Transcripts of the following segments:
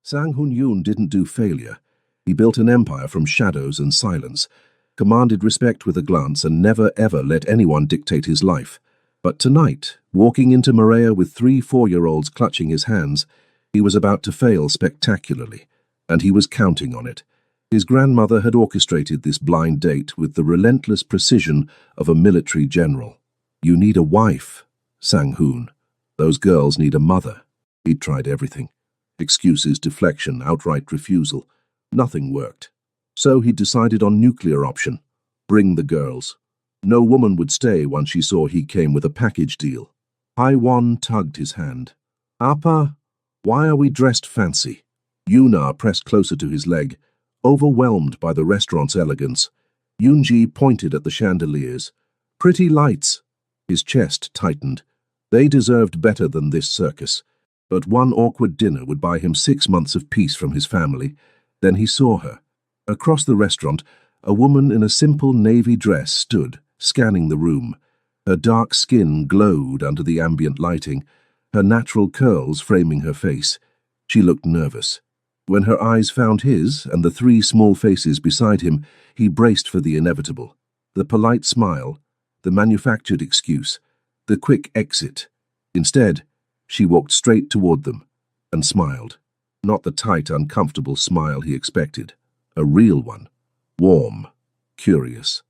Sang Hun-yoon didn't do failure. He built an empire from shadows and silence, commanded respect with a glance, and never ever let anyone dictate his life. But tonight, walking into Maria with 3 4-year-olds clutching his hands, he was about to fail spectacularly, and he was counting on it. His grandmother had orchestrated this blind date with the relentless precision of a military general. "You need a wife, Sang-hoon. Those girls need a mother." He'd tried everything. Excuses, deflection, outright refusal. Nothing worked. So he decided on nuclear option. Bring the girls. No woman would stay once she saw he came with a package deal. Hai-won tugged his hand. "Appa, why are we dressed fancy?" Yuna pressed closer to his leg, overwhelmed by the restaurant's elegance. Yoonji pointed at the chandeliers. "Pretty lights." His chest tightened. They deserved better than this circus. But one awkward dinner would buy him 6 months of peace from his family. Then he saw her. Across the restaurant, a woman in a simple navy dress stood, scanning the room. Her dark skin glowed under the ambient lighting, her natural curls framing her face. She looked nervous. When her eyes found his and the 3 small faces beside him, he braced for the inevitable. The polite smile, the manufactured excuse, the quick exit. Instead, she walked straight toward them and smiled. Not the tight, uncomfortable smile he expected. A real one. Warm. Curious.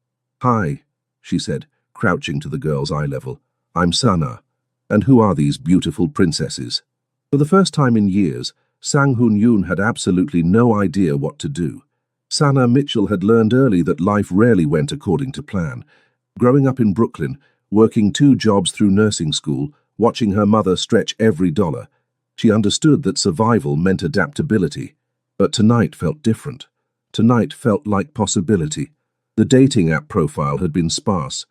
"Hi," she said, crouching to the girl's eye level. "I'm Sana. And who are these beautiful princesses?" For the first time in years, Sang Hun-yoon had absolutely no idea what to do. Sana Mitchell had learned early that life rarely went according to plan. Growing up in Brooklyn, working 2 jobs through nursing school, watching her mother stretch every dollar, she understood that survival meant adaptability. But tonight felt different. Tonight felt like possibility. The dating app profile had been sparse.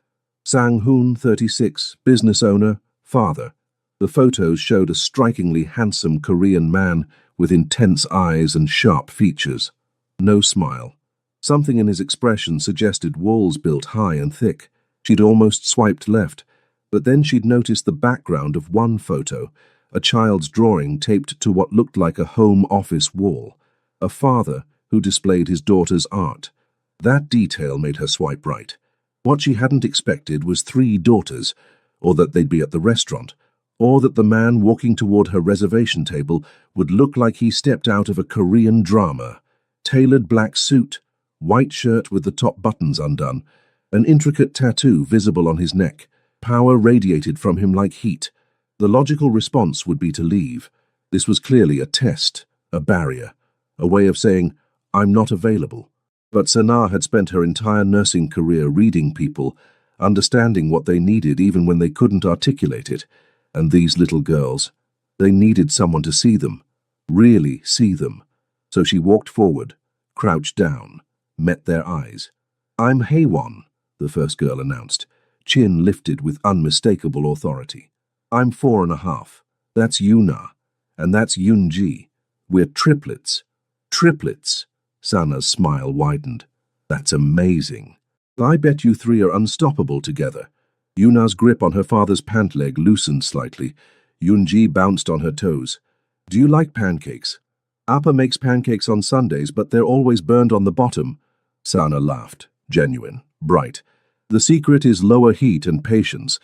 Sang-hoon, 36, business owner, father. The photos showed a strikingly handsome Korean man with intense eyes and sharp features. No smile. Something in his expression suggested walls built high and thick. She'd almost swiped left, but then she'd noticed the background of one photo, a child's drawing taped to what looked like a home office wall. A father who displayed his daughter's art. That detail made her swipe right. What she hadn't expected was 3 daughters, or that they'd be at the restaurant, or that the man walking toward her reservation table would look like he stepped out of a Korean drama. Tailored black suit, white shirt with the top buttons undone, an intricate tattoo visible on his neck. Power radiated from him like heat. The logical response would be to leave. This was clearly a test, a barrier, a way of saying, "I'm not available." But Sana had spent her entire nursing career reading people, understanding what they needed even when they couldn't articulate it. And these little girls, they needed someone to see them, really see them. So she walked forward, crouched down, met their eyes. "I'm Haewon," the first girl announced, chin lifted with unmistakable authority. "I'm 4.5. That's Yuna. And that's Yoonji. We're triplets." "Triplets?" Sana's smile widened. "That's amazing. I bet you 3 are unstoppable together." Yuna's grip on her father's pant leg loosened slightly. Yoonji bounced on her toes. "Do you like pancakes?" "Appa makes pancakes on Sundays, but they're always burned on the bottom." Sana laughed, genuine, bright. "The secret is lower heat and patience.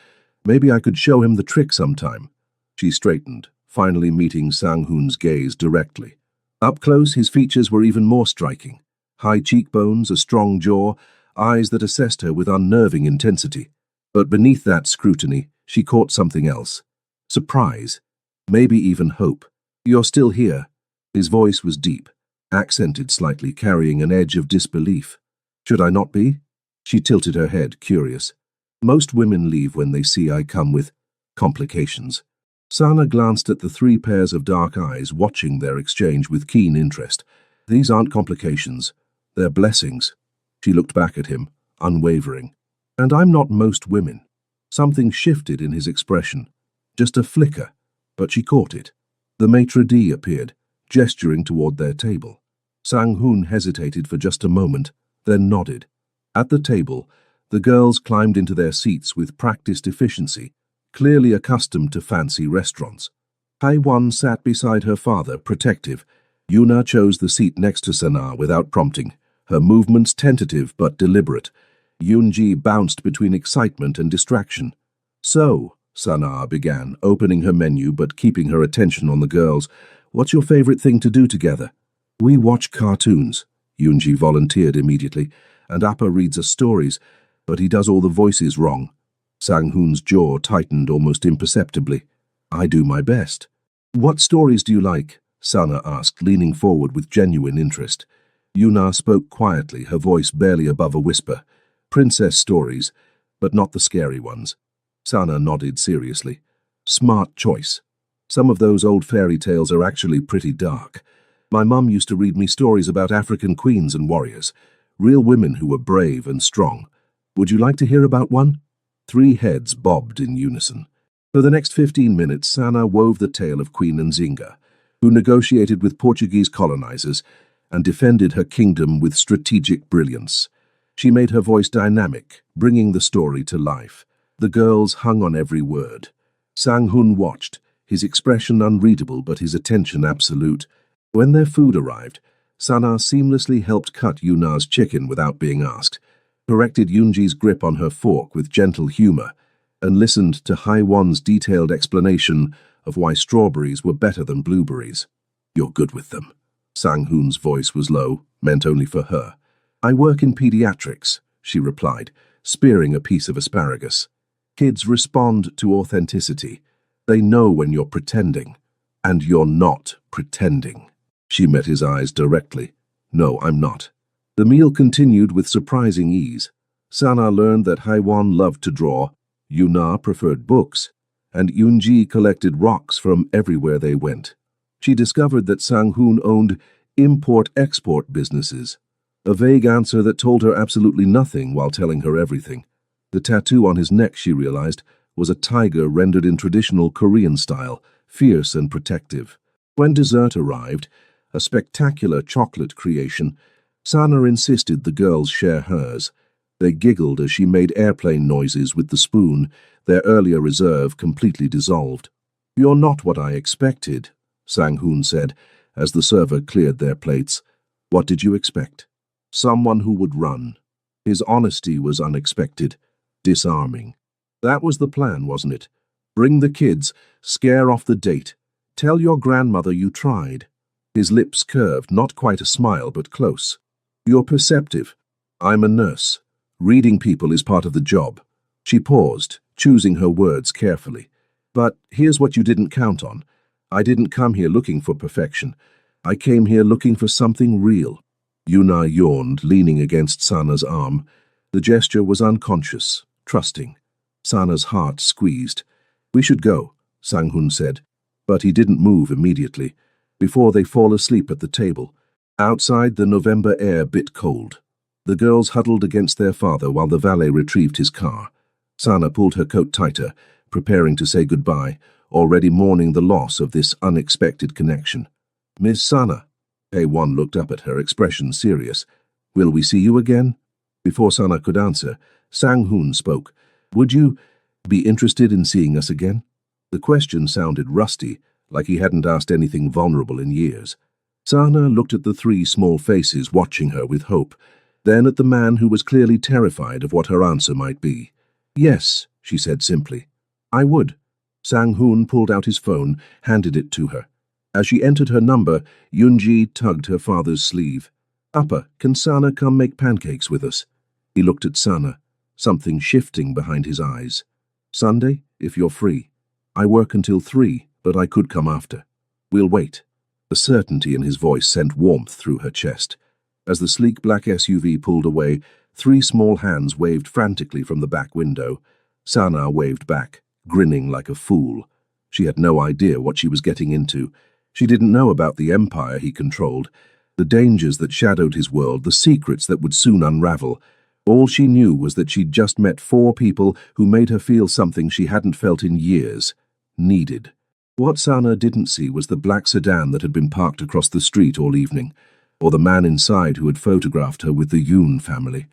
Maybe I could show him the trick sometime." She straightened, finally meeting Sang-hoon's gaze directly. Up close, his features were even more striking. High cheekbones, a strong jaw, eyes that assessed her with unnerving intensity. But beneath that scrutiny, she caught something else. Surprise. Maybe even hope. "You're still here." His voice was deep, accented slightly, carrying an edge of disbelief. "Should I not be?" She tilted her head, curious. "Most women leave when they see I come with complications." Sana glanced at the 3 pairs of dark eyes, watching their exchange with keen interest. "These aren't complications. They're blessings." She looked back at him, unwavering. "And I'm not most women." Something shifted in his expression. Just a flicker, but she caught it. The maitre d' appeared, gesturing toward their table. Sang-hoon hesitated for just a moment, then nodded. At the table, the girls climbed into their seats with practiced efficiency, clearly accustomed to fancy restaurants. Haewon sat beside her father, protective, Yuna chose the seat next to Sana without prompting, her movements tentative but deliberate. Yunji bounced between excitement and distraction. "So," Sana began, opening her menu but keeping her attention on the girls, "what's your favorite thing to do together?" "We watch cartoons," Yunji volunteered immediately, "and Appa reads us stories, but he does all the voices wrong." Sang-hoon's jaw tightened almost imperceptibly. "I do my best." "What stories do you like?" Sana asked, leaning forward with genuine interest. Yuna spoke quietly, her voice barely above a whisper. "Princess stories, but not the scary ones." Sana nodded seriously. "Smart choice. Some of those old fairy tales are actually pretty dark. My mum used to read me stories about African queens and warriors, real women who were brave and strong. Would you like to hear about one?" 3 heads bobbed in unison. For the next 15 minutes, Sana wove the tale of Queen Nzinga, who negotiated with Portuguese colonizers and defended her kingdom with strategic brilliance. She made her voice dynamic, bringing the story to life. The girls hung on every word. Sang-hoon watched, his expression unreadable but his attention absolute. When their food arrived, Sana seamlessly helped cut Yuna's chicken without being asked, corrected Yunji's grip on her fork with gentle humor, and listened to Haiwon's detailed explanation of why strawberries were better than blueberries. "You're good with them." Sang-hoon's voice was low, meant only for her. "I work in pediatrics," she replied, spearing a piece of asparagus. "Kids respond to authenticity. They know when you're pretending. And you're not pretending." She met his eyes directly. "No, I'm not." The meal continued with surprising ease. Sana learned that Haiwan loved to draw, Yuna preferred books, and Yunji collected rocks from everywhere they went. She discovered that Sang-hoon owned import-export businesses, a vague answer that told her absolutely nothing while telling her everything. The tattoo on his neck, she realized, was a tiger rendered in traditional Korean style, fierce and protective. When dessert arrived, a spectacular chocolate creation, Sana insisted the girls share hers. They giggled as she made airplane noises with the spoon, their earlier reserve completely dissolved. "You're not what I expected," Sang-hoon said, as the server cleared their plates. "What did you expect?" "Someone who would run." His honesty was unexpected, disarming. "That was the plan, wasn't it? Bring the kids, scare off the date. Tell your grandmother you tried." His lips curved, not quite a smile, but close. "You're perceptive. I'm a nurse. Reading people is part of the job." She paused, choosing her words carefully. "But here's what you didn't count on. I didn't come here looking for perfection. I came here looking for something real." Yuna yawned, leaning against Sana's arm. The gesture was unconscious, trusting. Sana's heart squeezed. "We should go," Sang-hoon said, but he didn't move immediately, before they fall asleep at the table. Outside, the November air bit cold. The girls huddled against their father while the valet retrieved his car. Sana pulled her coat tighter, preparing to say goodbye, already mourning the loss of this unexpected connection. "Miss Sana." A1 looked up at her, expression serious. "Will we see you again?" Before Sana could answer, Sang-hoon spoke. "Would you be interested in seeing us again?" The question sounded rusty, like he hadn't asked anything vulnerable in years. Sana looked at the 3 small faces watching her with hope, then at the man who was clearly terrified of what her answer might be. "Yes," she said simply. "I would." Sang-hoon pulled out his phone, handed it to her. As she entered her number, Yunji tugged her father's sleeve. "Appa, can Sana come make pancakes with us?" He looked at Sana, something shifting behind his eyes. "Sunday, if you're free. I work until 3, but I could come after. We'll wait." The certainty in his voice sent warmth through her chest. As the sleek black SUV pulled away, 3 small hands waved frantically from the back window. Sana waved back, grinning like a fool. She had no idea what she was getting into. She didn't know about the empire he controlled, the dangers that shadowed his world, the secrets that would soon unravel. All she knew was that she'd just met 4 people who made her feel something she hadn't felt in years. Needed. What Sana didn't see was the black sedan that had been parked across the street all evening, or the man inside who had photographed her with the Yoon family,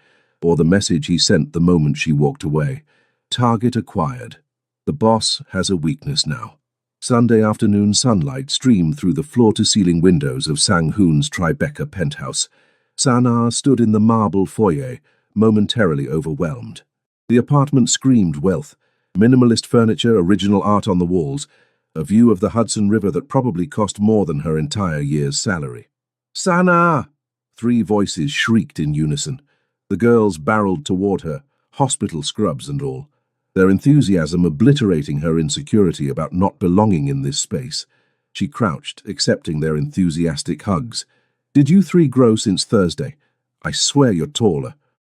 or the message he sent the moment she walked away. Target acquired. The boss has a weakness now. Sunday afternoon sunlight streamed through the floor-to-ceiling windows of Sang-hoon's Tribeca penthouse. Sana stood in the marble foyer, momentarily overwhelmed. The apartment screamed wealth. Minimalist furniture, original art on the walls, a view of the Hudson River that probably cost more than her entire year's salary. "Sana!" 3 voices shrieked in unison. The girls barreled toward her, hospital scrubs and all, their enthusiasm obliterating her insecurity about not belonging in this space. She crouched, accepting their enthusiastic hugs. "Did you 3 grow since Thursday? I swear you're taller."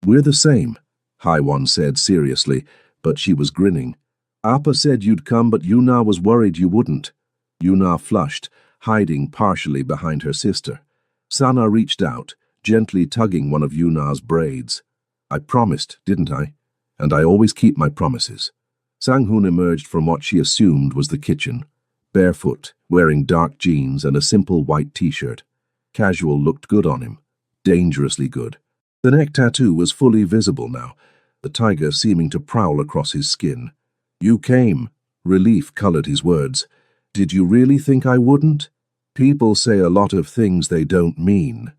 "We're the same," High One said seriously, but she was grinning. "Appa said you'd come, but Yuna was worried you wouldn't." Yuna flushed, hiding partially behind her sister. Sana reached out, gently tugging one of Yuna's braids. "I promised, didn't I? And I always keep my promises." Sang-hoon emerged from what she assumed was the kitchen, barefoot, wearing dark jeans and a simple white t-shirt. Casual looked good on him, dangerously good. The neck tattoo was fully visible now, the tiger seeming to prowl across his skin. "You came," relief colored his words. "Did you really think I wouldn't? People say a lot of things they don't mean."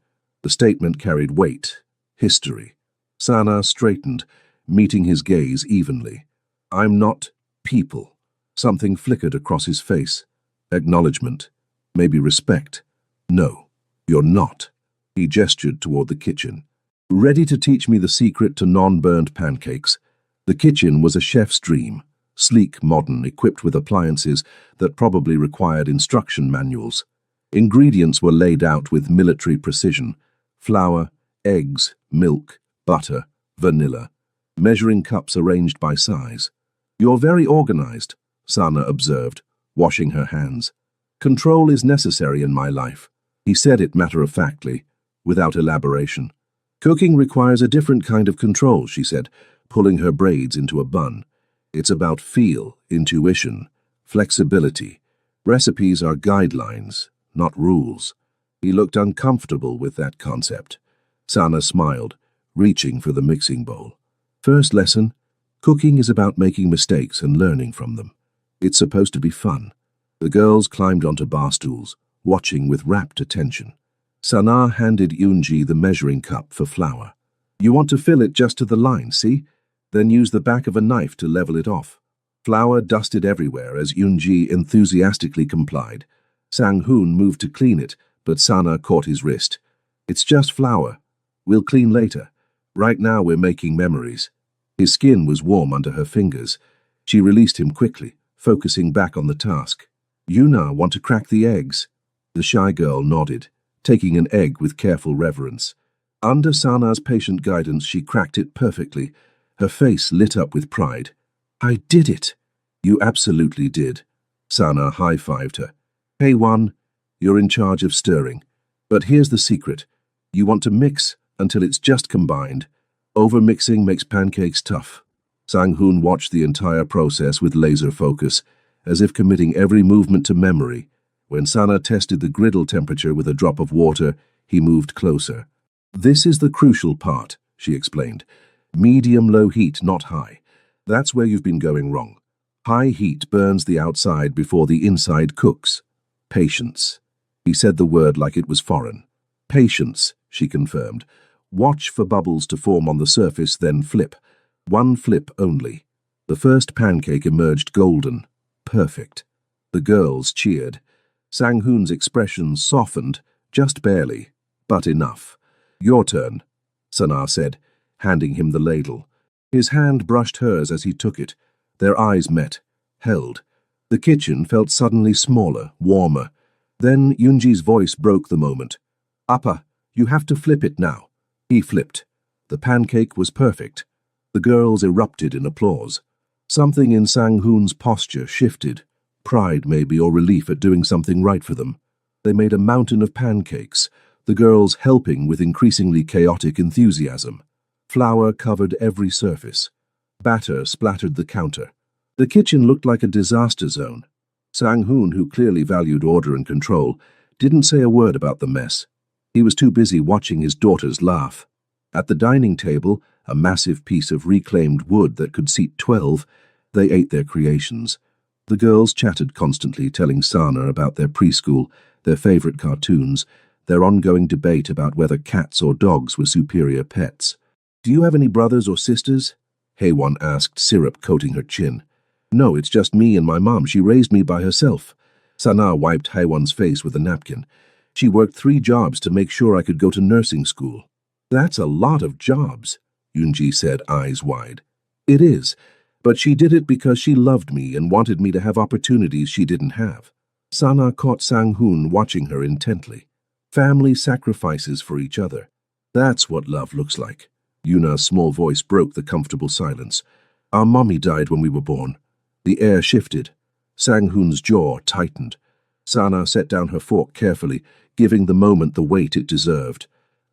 The statement carried weight, history. Sana straightened, meeting his gaze evenly. "I'm not people." Something flickered across his face. Acknowledgement. Maybe respect. "No, you're not." He gestured toward the kitchen. "Ready to teach me the secret to non-burned pancakes?" The kitchen was a chef's dream, sleek, modern, equipped with appliances that probably required instruction manuals. Ingredients were laid out with military precision: flour, eggs, milk, butter, vanilla, measuring cups arranged by size. "You're very organized," Sana observed, washing her hands. "Control is necessary in my life." He said it matter-of-factly, without elaboration. "Cooking requires a different kind of control," she said, pulling her braids into a bun. "It's about feel, intuition, flexibility. Recipes are guidelines, not rules." He looked uncomfortable with that concept. Sana smiled, reaching for the mixing bowl. "First lesson, cooking is about making mistakes and learning from them. It's supposed to be fun." The girls climbed onto bar stools, watching with rapt attention. Sana handed Yoonji the measuring cup for flour. "You want to fill it just to the line, see? Then use the back of a knife to level it off." Flour dusted everywhere as Yoonji enthusiastically complied. Sang-hoon moved to clean it, but Sana caught his wrist. "It's just flour. We'll clean later. Right now we're making memories." His skin was warm under her fingers. She released him quickly, focusing back on the task. "Yuna, want to crack the eggs?" The shy girl nodded, taking an egg with careful reverence. Under Sana's patient guidance, she cracked it perfectly, her face lit up with pride. "I did it." "You absolutely did." Sana high-fived her. "Hey, One, you're in charge of stirring. But here's the secret. You want to mix until it's just combined. Over-mixing makes pancakes tough." Sang-hoon watched the entire process with laser focus, as if committing every movement to memory. When Sana tested the griddle temperature with a drop of water, he moved closer. "This is the crucial part," she explained. "Medium-low heat, not high. That's where you've been going wrong. High heat burns the outside before the inside cooks." "Patience." He said the word like it was foreign. "Patience," she confirmed. "Watch for bubbles to form on the surface, then flip. One flip only." The first pancake emerged golden. Perfect. The girls cheered. Sang-hoon's expression softened, just barely, but enough. "Your turn," Sana said, handing him the ladle. His hand brushed hers as he took it. Their eyes met, held. The kitchen felt suddenly smaller, warmer. Then Yoonji's voice broke the moment. "Appa, you have to flip it now." He flipped. The pancake was perfect. The girls erupted in applause. Something in Sang-hoon's posture shifted. Pride, maybe, or relief at doing something right for them. They made a mountain of pancakes, the girls helping with increasingly chaotic enthusiasm. Flour covered every surface. Batter splattered the counter. The kitchen looked like a disaster zone. Sang-hoon, who clearly valued order and control, didn't say a word about the mess. He was too busy watching his daughters laugh. At the dining table, a massive piece of reclaimed wood that could seat 12, they ate their creations. The girls chatted constantly, telling Sana about their preschool, their favorite cartoons, their ongoing debate about whether cats or dogs were superior pets. "Do you have any brothers or sisters?" Haywan asked, syrup coating her chin. "No, it's just me and my mom. She raised me by herself." Sana wiped Haywan's face with a napkin. "She worked 3 jobs to make sure I could go to nursing school." "That's a lot of jobs," Yunji said, eyes wide. "It is, but she did it because she loved me and wanted me to have opportunities she didn't have." Sana caught Sang-hoon watching her intently. Family sacrifices for each other. That's what love looks like. Yuna's small voice broke the comfortable silence. "Our mommy died when we were born." The air shifted. Sang-hoon's jaw tightened. Sana set down her fork carefully, giving the moment the weight it deserved.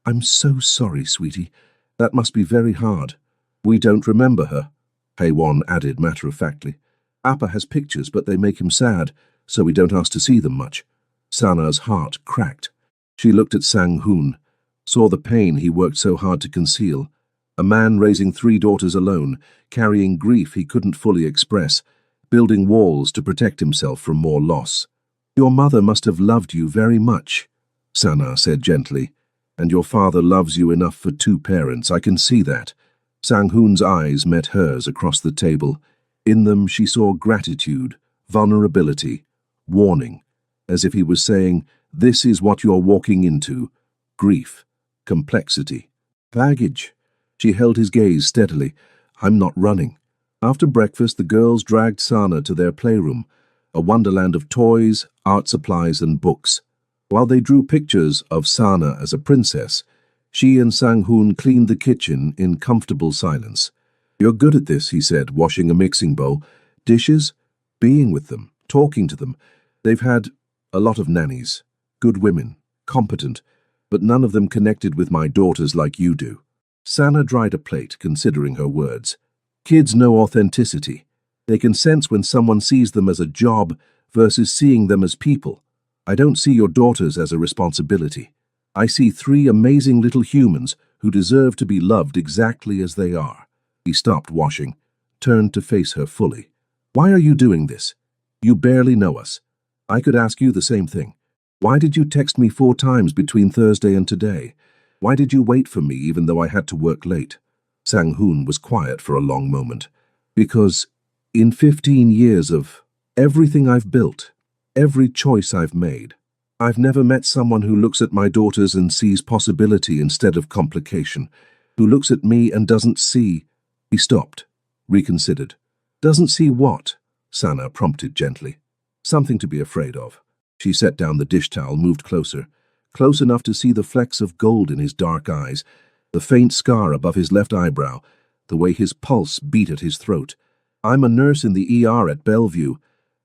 "I'm so sorry, sweetie. That must be very hard." "We don't remember her," Haewon added matter-of-factly. "Appa has pictures, but they make him sad, so we don't ask to see them much." Sana's heart cracked. She looked at Sang-hoon, saw the pain he worked so hard to conceal. A man raising 3 daughters alone, carrying grief he couldn't fully express, building walls to protect himself from more loss. "Your mother must have loved you very much," Sana said gently. "And your father loves you enough for 2 parents, I can see that." Sang-hoon's eyes met hers across the table. In them she saw gratitude, vulnerability, warning, as if he was saying, "This is what you're walking into: grief, complexity, baggage." She held his gaze steadily. "I'm not running." After breakfast, the girls dragged Sana to their playroom, a wonderland of toys, art supplies, and books. While they drew pictures of Sana as a princess, she and Sang-hoon cleaned the kitchen in comfortable silence. "You're good at this," he said, washing a mixing bowl. "Dishes? Being with them, talking to them. They've had a lot of nannies, good women, competent, but none of them connected with my daughters like you do." Sana dried a plate, considering her words. "Kids know authenticity. They can sense when someone sees them as a job versus seeing them as people. I don't see your daughters as a responsibility. I see 3 amazing little humans who deserve to be loved exactly as they are." He stopped washing, turned to face her fully. "Why are you doing this? You barely know us. I could ask you the same thing. Why did you text me 4 times between Thursday and today? Why did you wait for me even though I had to work late?" Sang-hoon was quiet for a long moment. "Because in 15 years of everything I've built, every choice I've made, I've never met someone who looks at my daughters and sees possibility instead of complication, who looks at me and doesn't see." He stopped, reconsidered. "Doesn't see what?" Sana prompted gently. "Something to be afraid of." She set down the dish towel, moved closer, close enough to see the flecks of gold in his dark eyes, the faint scar above his left eyebrow, the way his pulse beat at his throat. "I'm a nurse in the ER at Bellevue.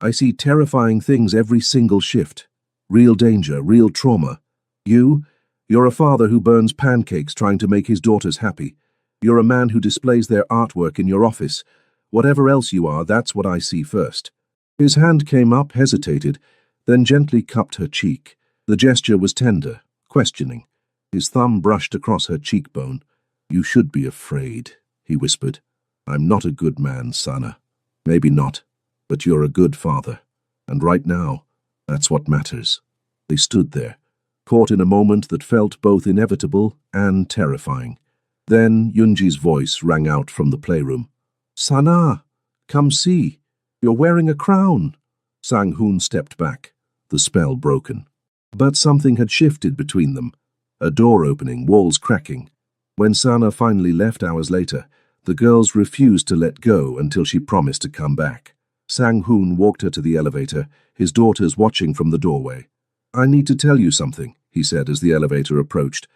I see terrifying things every single shift. Real danger, real trauma. You're a father who burns pancakes trying to make his daughters happy. You're a man who displays their artwork in your office. Whatever else you are, that's what I see first." His hand came up, hesitated, then gently cupped her cheek. The gesture was tender, questioning. His thumb brushed across her cheekbone. "You should be afraid," he whispered. "I'm not a good man, Sana. Maybe not, but you're a good father. And right now, that's what matters." They stood there, caught in a moment that felt both inevitable and terrifying. Then Yunji's voice rang out from the playroom. "Sana, come see. You're wearing a crown." Sang-hoon stepped back, the spell broken. But something had shifted between them. A door opening, walls cracking. When Sana finally left hours later, the girls refused to let go until she promised to come back. Sang-hoon walked her to the elevator, his daughters watching from the doorway. "I need to tell you something," he said as the elevator approached.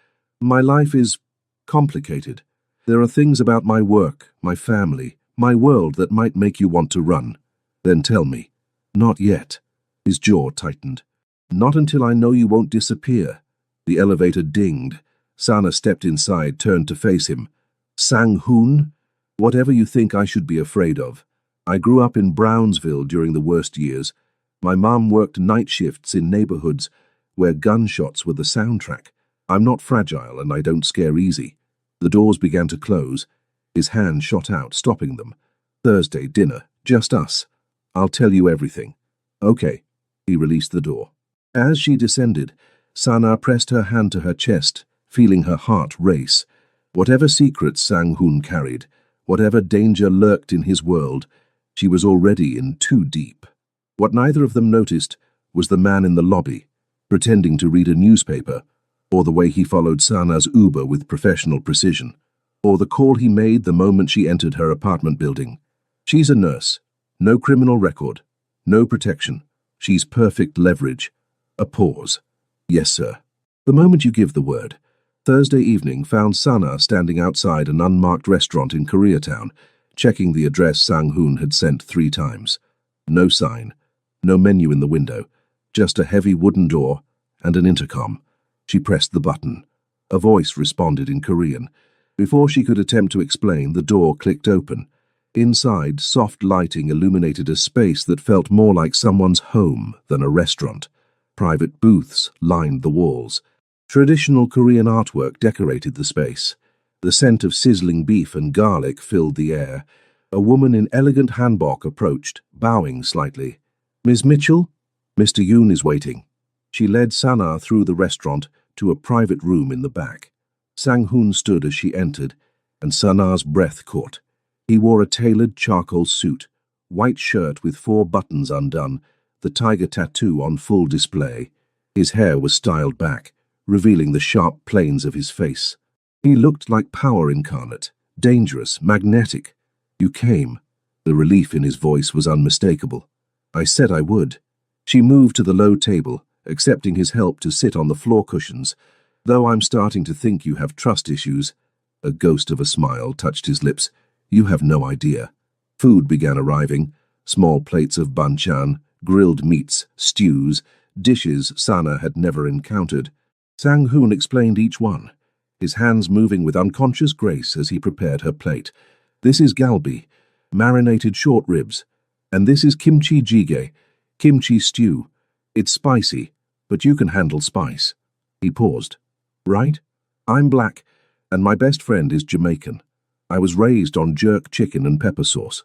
"My life is complicated. There are things about my work, my family, my world that might make you want to run." "Then tell me." "Not yet." His jaw tightened. "Not until I know you won't disappear." The elevator dinged. Sana stepped inside, turned to face him. "Sang-hoon? Whatever you think I should be afraid of. I grew up in Brownsville during the worst years. My mom worked night shifts in neighborhoods where gunshots were the soundtrack. I'm not fragile and I don't scare easy." The doors began to close. His hand shot out, stopping them. "Thursday dinner, just us. I'll tell you everything. Okay. He released the door. As she descended, Sana pressed her hand to her chest, feeling her heart race. Whatever secrets Sang-hoon carried, whatever danger lurked in his world, she was already in too deep. What neither of them noticed was the man in the lobby, pretending to read a newspaper, or the way he followed Sana's Uber with professional precision, or the call he made the moment she entered her apartment building. She's a nurse. No criminal record. No protection. She's perfect leverage. A pause. Yes, sir. The moment you give the word. Thursday evening found Sana standing outside an unmarked restaurant in Koreatown, checking the address Sang-hoon had sent 3 times. No sign. No menu in the window. Just a heavy wooden door and an intercom. She pressed the button. A voice responded in Korean. Before she could attempt to explain, the door clicked open. Inside, soft lighting illuminated a space that felt more like someone's home than a restaurant. Private booths lined the walls. Traditional Korean artwork decorated the space. The scent of sizzling beef and garlic filled the air. A woman in elegant hanbok approached, bowing slightly. "Ms. Mitchell? Mr. Yoon is waiting." She led Sana through the restaurant to a private room in the back. Sang-hoon stood as she entered, and Sana's breath caught. He wore a tailored charcoal suit, white shirt with 4 buttons undone, the tiger tattoo on full display. His hair was styled back, revealing the sharp planes of his face. He looked like power incarnate, dangerous, magnetic. "You came." The relief in his voice was unmistakable. "I said I would." She moved to the low table, accepting his help to sit on the floor cushions. "Though I'm starting to think you have trust issues." A ghost of a smile touched his lips. "You have no idea." Food began arriving, small plates of banchan, grilled meats, stews, dishes Sana had never encountered. Sang-hoon explained each one, his hands moving with unconscious grace as he prepared her plate. "This is galbi, marinated short ribs, and this is kimchi jjigae, kimchi stew. It's spicy, but you can handle spice." He paused. "Right? I'm black, and my best friend is Jamaican. I was raised on jerk chicken and pepper sauce.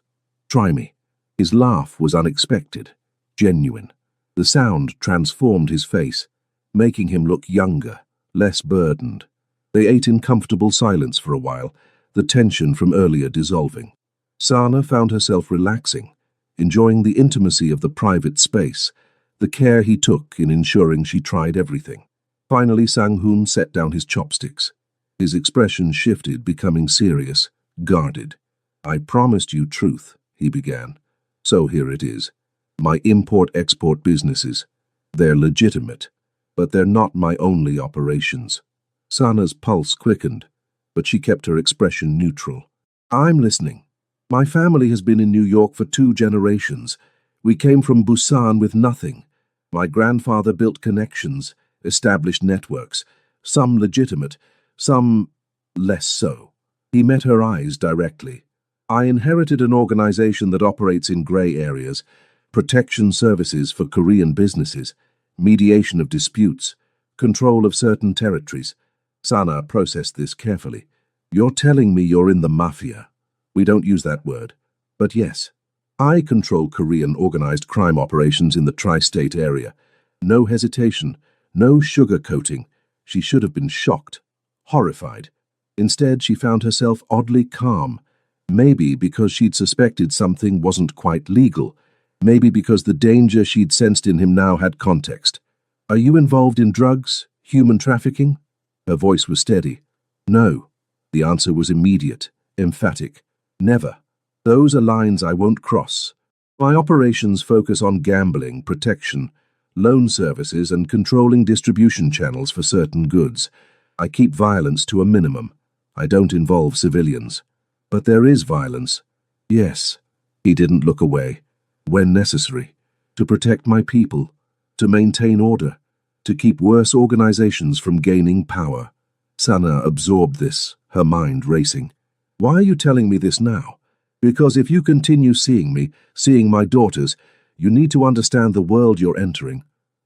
Try me." His laugh was unexpected, genuine. The sound transformed his face, making him look younger, less burdened. They ate in comfortable silence for a while, the tension from earlier dissolving. Sana found herself relaxing, enjoying the intimacy of the private space, the care he took in ensuring she tried everything. Finally, Sang-hoon set down his chopsticks. His expression shifted, becoming serious, guarded. "I promised you truth," he began. "So here it is. My import-export businesses. They're legitimate, but they're not my only operations." Sana's pulse quickened, but she kept her expression neutral. "I'm listening. My family has been in New York for 2 generations. We came from Busan with nothing. My grandfather built connections, established networks, some legitimate, some less so." He met her eyes directly. "I inherited an organization that operates in gray areas, protection services for Korean businesses, mediation of disputes, control of certain territories." Sana processed this carefully. "You're telling me you're in the mafia." "We don't use that word. But yes, I control Korean organized crime operations in the tri-state area. No hesitation, no sugarcoating." She should have been shocked, horrified. Instead, she found herself oddly calm. Maybe because she'd suspected something wasn't quite legal. Maybe because the danger she'd sensed in him now had context. "Are you involved in drugs, human trafficking?" Her voice was steady. "No." The answer was immediate, emphatic. "Never. Those are lines I won't cross. My operations focus on gambling, protection, loan services, and controlling distribution channels for certain goods. I keep violence to a minimum. I don't involve civilians. But there is violence. Yes." He didn't look away. "When necessary. To protect my people. To maintain order. To keep worse organizations from gaining power." Sana absorbed this, her mind racing. "Why are you telling me this now?" "Because if you continue seeing me, seeing my daughters, you need to understand the world you're entering.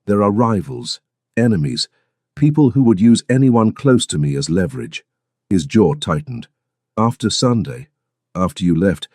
There are rivals, enemies, people who would use anyone close to me as leverage." His jaw tightened. "After Sunday, after you left,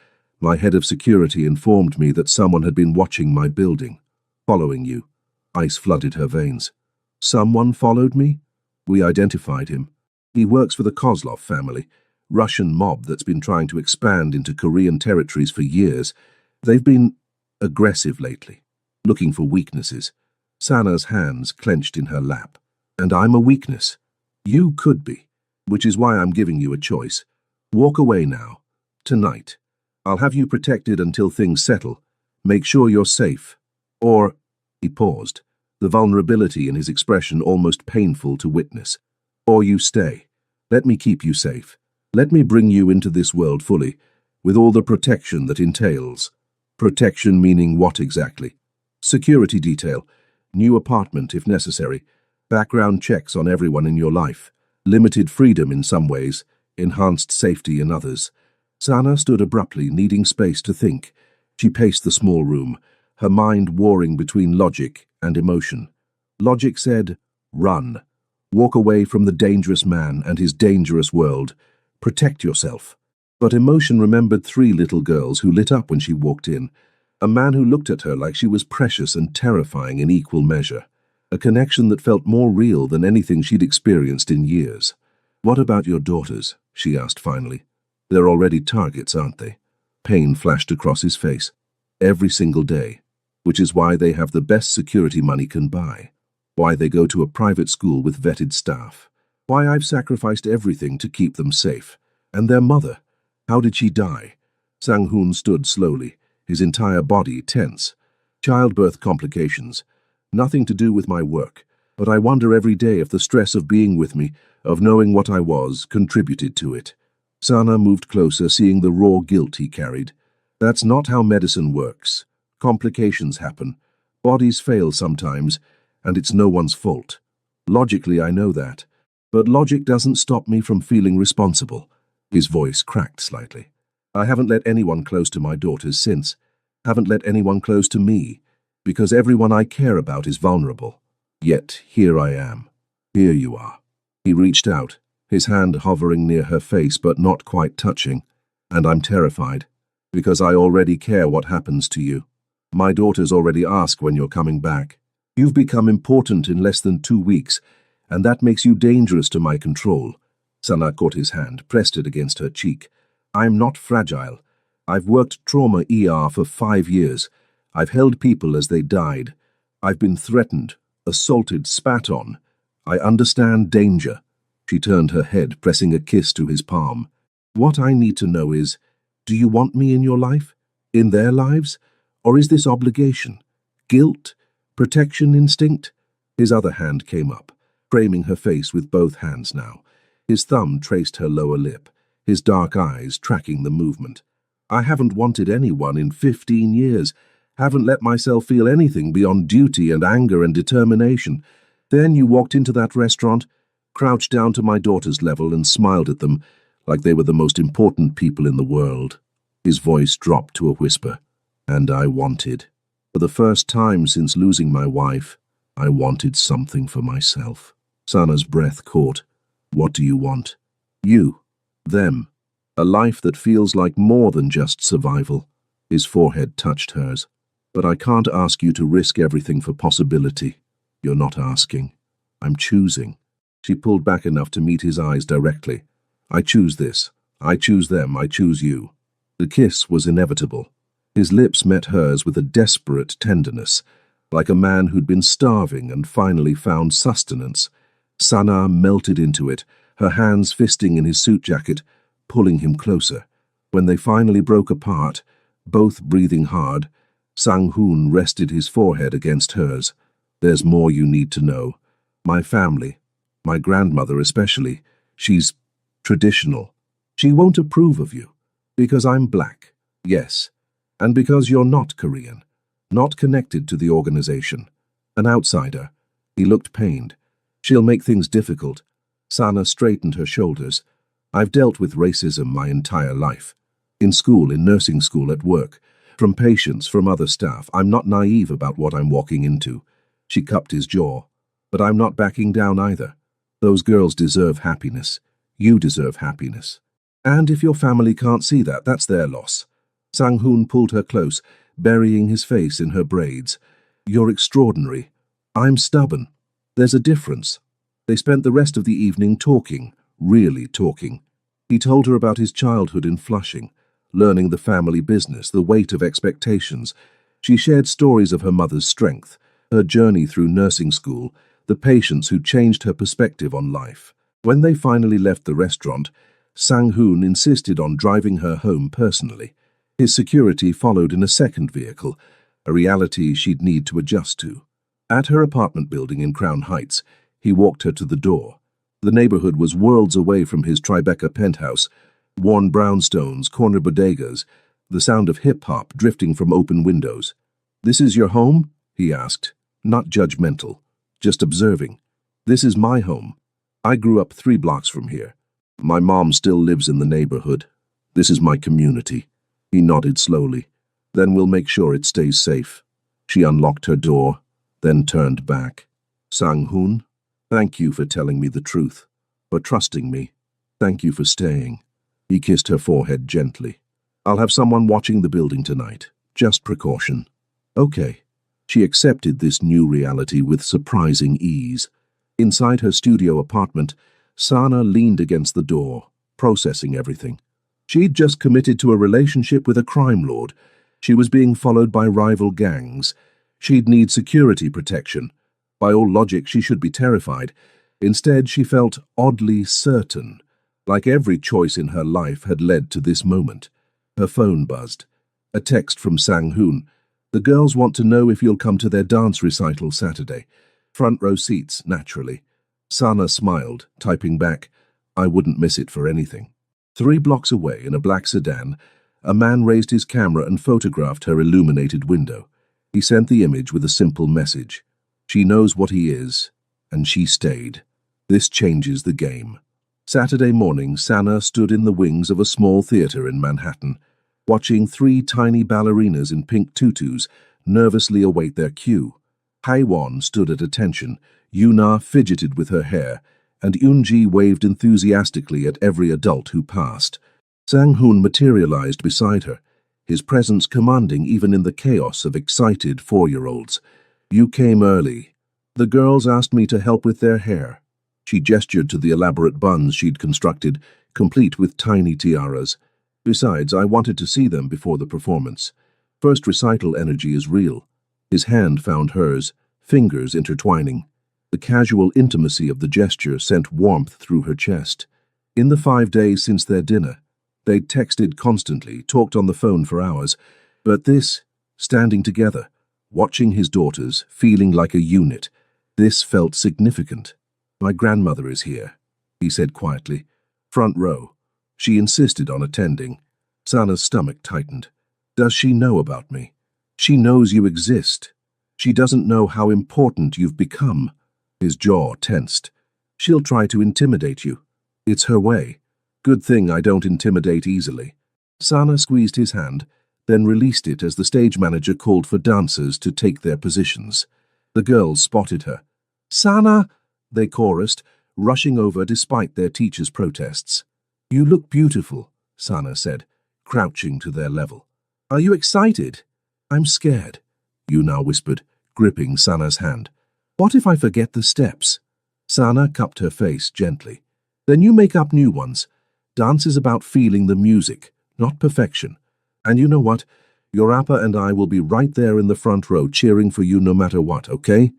My head of security informed me that someone had been watching my building, following you. Ice flooded her veins. Someone followed me? We identified him. He works for the Kozlov family, Russian mob that's been trying to expand into Korean territories for years. They've been aggressive lately, looking for weaknesses. Sana's hands clenched in her lap. And I'm a weakness. You could be, which is why I'm giving you a choice. Walk away now. Tonight. I'll have you protected until things settle. Make sure you're safe. Or, he paused, the vulnerability in his expression almost painful to witness. Or you stay. Let me keep you safe. Let me bring you into this world fully, with all the protection that entails. Protection meaning what exactly? Security detail, new apartment if necessary, background checks on everyone in your life, limited freedom in some ways, enhanced safety in others. Sana stood abruptly, needing space to think. She paced the small room, her mind warring between logic and emotion. Logic said, run. Walk away from the dangerous man and his dangerous world. Protect yourself. But emotion remembered 3 little girls who lit up when she walked in. A man who looked at her like she was precious and terrifying in equal measure. A connection that felt more real than anything she'd experienced in years. What about your daughters? She asked finally. They're already targets, aren't they? Pain flashed across his face. Every single day. Which is why they have the best security money can buy. Why they go to a private school with vetted staff. Why I've sacrificed everything to keep them safe. And their mother. How did she die? Sang-hoon stood slowly, his entire body tense. Childbirth complications. Nothing to do with my work. But I wonder every day if the stress of being with me, of knowing what I was, contributed to it. Sana moved closer, seeing the raw guilt he carried. That's not how medicine works. Complications happen. Bodies fail sometimes, and it's no one's fault. Logically, I know that. But logic doesn't stop me from feeling responsible. His voice cracked slightly. I haven't let anyone close to my daughters since. Haven't let anyone close to me, because everyone I care about is vulnerable. Yet here I am. Here you are. He reached out, his hand hovering near her face but not quite touching. And I'm terrified, because I already care what happens to you. My daughters already ask when you're coming back. You've become important in less than 2 weeks, and that makes you dangerous to my control. Sana caught his hand, pressed it against her cheek. I'm not fragile. I've worked trauma ER for 5 years. I've held people as they died. I've been threatened, assaulted, spat on. I understand danger. She turned her head, pressing a kiss to his palm. What I need to know is, do you want me in your life? In their lives? Or is this obligation? Guilt? Protection instinct? His other hand came up, framing her face with both hands now. His thumb traced her lower lip, his dark eyes tracking the movement. I haven't wanted anyone in 15 years. Haven't let myself feel anything beyond duty and anger and determination. Then you walked into that restaurant, crouched down to my daughter's level and smiled at them like they were the most important people in the world. His voice dropped to a whisper. And I wanted. For the first time since losing my wife, I wanted something for myself. Sana's breath caught. What do you want? You. Them. A life that feels like more than just survival. His forehead touched hers. But I can't ask you to risk everything for possibility. You're not asking. I'm choosing. She pulled back enough to meet his eyes directly. I choose this. I choose them. I choose you. The kiss was inevitable. His lips met hers with a desperate tenderness, like a man who'd been starving and finally found sustenance. Sana melted into it, her hands fisting in his suit jacket, pulling him closer. When they finally broke apart, both breathing hard, Sang-hoon rested his forehead against hers. There's more you need to know. My family, my grandmother especially, she's traditional. She won't approve of you, because I'm black, yes. And because you're not Korean, not connected to the organization, an outsider. He looked pained. She'll make things difficult. Sana straightened her shoulders. I've dealt with racism my entire life. In school, in nursing school, at work, from patients, from other staff. I'm not naive about what I'm walking into. She cupped his jaw. But I'm not backing down either. Those girls deserve happiness. You deserve happiness. And if your family can't see that, that's their loss. Sang-hoon pulled her close, burying his face in her braids. "You're extraordinary. I'm stubborn. There's a difference." They spent the rest of the evening talking, really talking. He told her about his childhood in Flushing, learning the family business, the weight of expectations. She shared stories of her mother's strength, her journey through nursing school, the patients who changed her perspective on life. When they finally left the restaurant, Sang-hoon insisted on driving her home personally. His security followed in a second vehicle, a reality she'd need to adjust to. At her apartment building in Crown Heights, he walked her to the door. The neighborhood was worlds away from his Tribeca penthouse, worn brownstones, corner bodegas, the sound of hip-hop drifting from open windows. "This is your home?" he asked, not judgmental, just observing. "This is my home. I grew up 3 blocks from here. My mom still lives in the neighborhood. This is my community." He nodded slowly. "Then we'll make sure it stays safe." She unlocked her door, then turned back. "Sang-hoon, thank you for telling me the truth, for trusting me. Thank you for staying." He kissed her forehead gently. "I'll have someone watching the building tonight. Just precaution." "Okay." She accepted this new reality with surprising ease. Inside her studio apartment, Sana leaned against the door, processing everything. She'd just committed to a relationship with a crime lord. She was being followed by rival gangs. She'd need security protection. By all logic, she should be terrified. Instead, she felt oddly certain, like every choice in her life had led to this moment. Her phone buzzed. A text from Sang-hoon. "The girls want to know if you'll come to their dance recital Saturday. Front row seats, naturally." Sana smiled, typing back, "I wouldn't miss it for anything." 3 blocks away, in a black sedan, a man raised his camera and photographed her illuminated window. He sent the image with a simple message. "She knows what he is, and she stayed. This changes the game." Saturday morning, Sana stood in the wings of a small theater in Manhattan, watching 3 tiny ballerinas in pink tutus nervously await their cue. Haewon stood at attention, Yuna fidgeted with her hair, and Eunji waved enthusiastically at every adult who passed. Sang-hoon materialized beside her, his presence commanding even in the chaos of excited 4-year-olds. "You came early. The girls asked me to help with their hair." She gestured to the elaborate buns she'd constructed, complete with tiny tiaras. "Besides, I wanted to see them before the performance. First recital energy is real." His hand found hers, fingers intertwining. The casual intimacy of the gesture sent warmth through her chest. In the 5 days since their dinner, they'd texted constantly, talked on the phone for hours, but this, standing together, watching his daughters, feeling like a unit, this felt significant. "My grandmother is here," he said quietly. "Front row." She insisted on attending. Sana's stomach tightened. "Does she know about me? She knows you exist. She doesn't know how important you've become." His jaw tensed. "She'll try to intimidate you. It's her way. Good thing I don't intimidate easily." Sana squeezed his hand, then released it as the stage manager called for dancers to take their positions. The girls spotted her. "Sana!" they chorused, rushing over despite their teacher's protests. "You look beautiful," Sana said, crouching to their level. "Are you excited?" "I'm scared," Yuna whispered, gripping Sana's hand. "What if I forget the steps?" Sana cupped her face gently. "Then you make up new ones. Dance is about feeling the music, not perfection. And you know what? Your Appa and I will be right there in the front row cheering for you no matter what, okay?"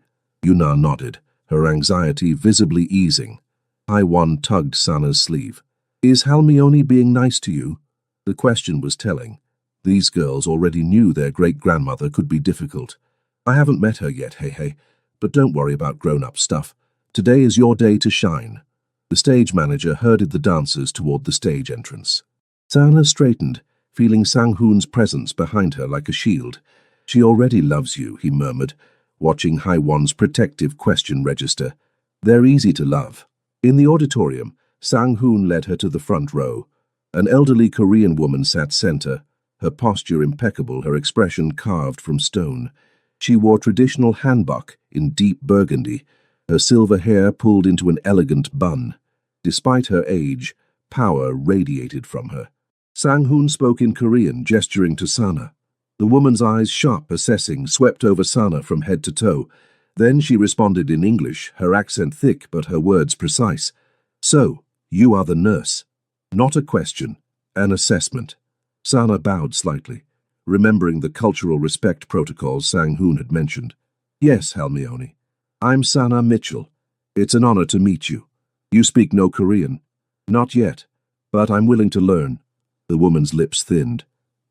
Yuna nodded, her anxiety visibly easing. Haewon tugged Sana's sleeve. "Is Halmione being nice to you?" The question was telling. These girls already knew their great-grandmother could be difficult. "I haven't met her yet, hey, but don't worry about grown-up stuff. Today is your day to shine." The stage manager herded the dancers toward the stage entrance. Sana straightened, feeling Sang-hoon's presence behind her like a shield. "She already loves you," he murmured, watching Haewon's protective question register. "They're easy to love." In the auditorium, Sang-hoon led her to the front row. An elderly Korean woman sat center, her posture impeccable, her expression carved from stone. She wore traditional hanbok in deep burgundy, her silver hair pulled into an elegant bun. Despite her age, power radiated from her. Sang-hoon spoke in Korean, gesturing to Sana. The woman's eyes, sharp, assessing, swept over Sana from head to toe. Then she responded in English, her accent thick but her words precise. "So, you are the nurse." "Not a question, an assessment." Sana bowed slightly, remembering the cultural respect protocols Sang-hoon had mentioned. "Yes, Halmione. I'm Sana Mitchell. It's an honor to meet you. You speak no Korean?" "Not yet, but I'm willing to learn." The woman's lips thinned.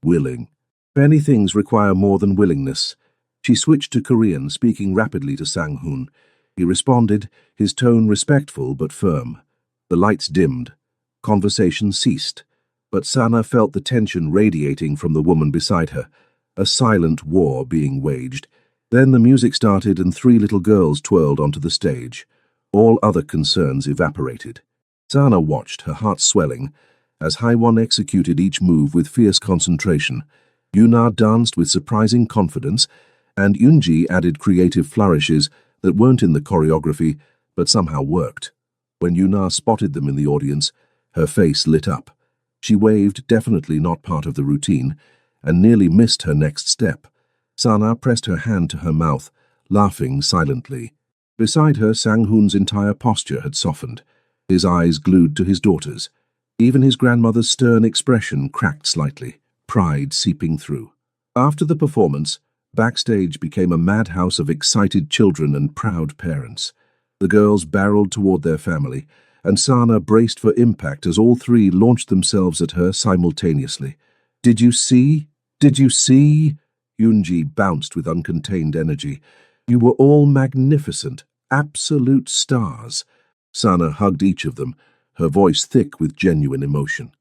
"Willing. Many things require more than willingness." She switched to Korean, speaking rapidly to Sang-hoon. He responded, his tone respectful but firm. The lights dimmed. Conversation ceased. But Sana felt the tension radiating from the woman beside her, a silent war being waged. Then the music started and 3 little girls twirled onto the stage. All other concerns evaporated. Sana watched, her heart swelling, as Haiwon executed each move with fierce concentration. Yuna danced with surprising confidence, and Yoonji added creative flourishes that weren't in the choreography, but somehow worked. When Yuna spotted them in the audience, her face lit up. She waved, definitely not part of the routine, and nearly missed her next step. Sana pressed her hand to her mouth, laughing silently. Beside her, Sang-hoon's entire posture had softened, his eyes glued to his daughter's. Even his grandmother's stern expression cracked slightly, pride seeping through. After the performance, backstage became a madhouse of excited children and proud parents. The girls barreled toward their family, and Sana braced for impact as all 3 launched themselves at her simultaneously. "Did you see? Did you see?" Yoonji bounced with uncontained energy. "You were all magnificent, absolute stars." Sana hugged each of them, her voice thick with genuine emotion.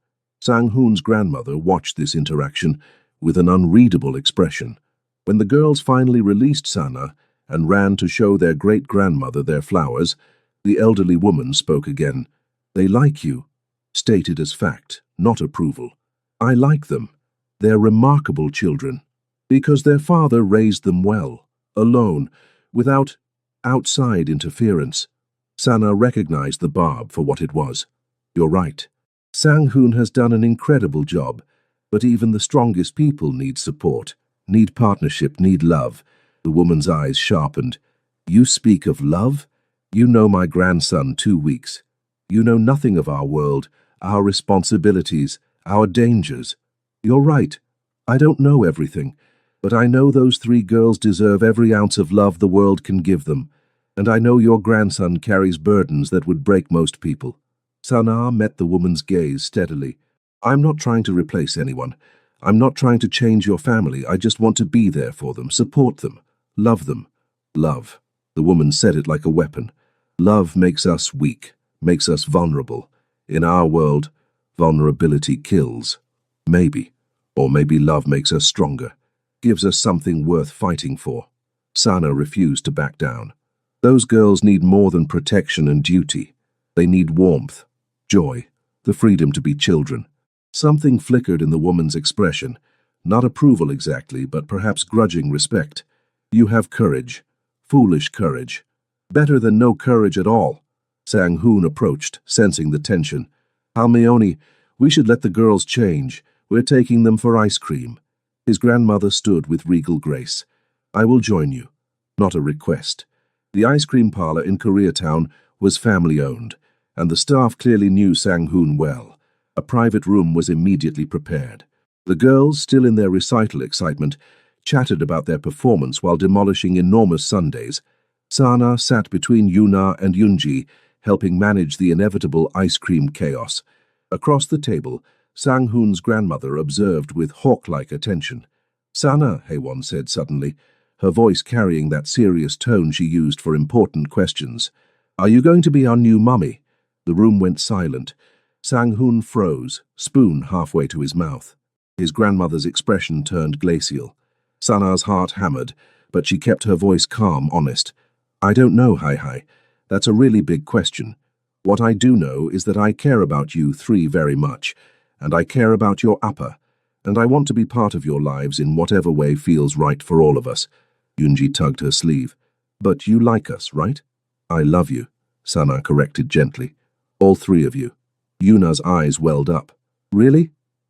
Sang-hoon's grandmother watched this interaction with an unreadable expression. When the girls finally released Sana and ran to show their great-grandmother their flowers, the elderly woman spoke again. "They like you," stated as fact, not approval. "I like them. They're remarkable children. Because their father raised them well, alone, without outside interference." Sana recognized the barb for what it was. "You're right. Sang-hoon has done an incredible job, but even the strongest people need support, need partnership, need love." The woman's eyes sharpened. "You speak of love? You know my grandson 2 weeks. You know nothing of our world, our responsibilities, our dangers." "You're right. I don't know everything, but I know those 3 girls deserve every ounce of love the world can give them, and I know your grandson carries burdens that would break most people." Sana met the woman's gaze steadily. "I'm not trying to replace anyone. I'm not trying to change your family. I just want to be there for them, support them, love them." "Love." The woman said it like a weapon. "Love makes us weak, makes us vulnerable. In our world, vulnerability kills. Maybe. Or maybe love makes us stronger, gives us something worth fighting for." Sana refused to back down. "Those girls need more than protection and duty. They need warmth, joy, the freedom to be children." Something flickered in the woman's expression, not approval exactly, but perhaps grudging respect. "You have courage, foolish courage. Better than no courage at all." Sang-hoon approached, sensing the tension. "Halmione, we should let the girls change. We're taking them for ice cream." His grandmother stood with regal grace. "I will join you." Not a request. The ice cream parlor in Koreatown was family-owned, and the staff clearly knew Sang-hoon well. A private room was immediately prepared. The girls, still in their recital excitement, chatted about their performance while demolishing enormous sundaes. Sana sat between Yuna and Yoonji, helping manage the inevitable ice cream chaos. Across the table, Sang-hoon's grandmother observed with hawk-like attention. "Sana," Haewon said suddenly, her voice carrying that serious tone she used for important questions. "Are you going to be our new mummy?" The room went silent. Sang-hoon froze, spoon halfway to his mouth. His grandmother's expression turned glacial. Sana's heart hammered, but she kept her voice calm, honest. "I don't know, Hai. That's a really big question. What I do know is that I care about you 3 very much, and I care about your upper, and I want to be part of your lives in whatever way feels right for all of us." Yoonji tugged her sleeve. "But you like us, right?" "I love you," Sana corrected gently. "All 3 of you." Yuna's eyes welled up. "Really?"